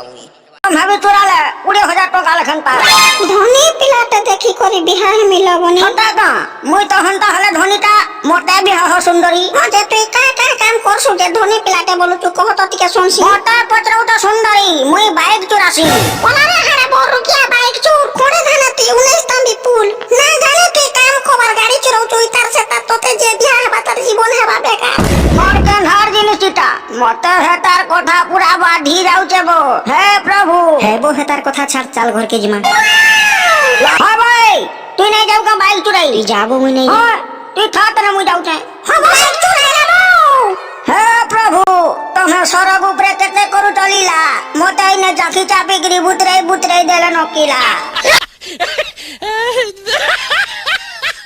মুই ভাবি চোরালে 20,000 টাকা লেখান পাই ধনী পিলাটা দেখি করে বিহার মিলবনি হতা তো মুই তখন তাহলে ধনীটা মতে বিবাহ সুন্দরী যে তুই কাম করছু যে ধনী পিলাটা বলছু কহত থেকে শুনছি মতে পত্রও তো সুন্দরী মুই বাইক চোরাছি ওলারে হারে বড় কিয়া বাইক চুর করে ধানাতি 19 তাম্বি পুল না জানে তুই কাম কবার গাড়ি চুরাও তুই তার সে তার তোতে যে বিয়া হবা তার জীবন হবা বেকার মোর কেন্ধার জিনিসটা মতে হেতার কথা পুরা বাধি যাউছে বো হে প্রভু হে বো হেতার কথা ছাড় চাল ঘর কে জিমা হ্যাঁ ভাই তুই নাই যাও কা বাইক চুরাই যাবো মুই নাই হ্যাঁ তুই থাক না মুই যাউছে হ্যাঁ বাইক চুরাই লাবো হে প্রভু তুমি সরগ উপরে কেতে করু চলিলা মতে আইনে জাকি চাপি গরি বুতরাই বুতরাই দেলে নকিলা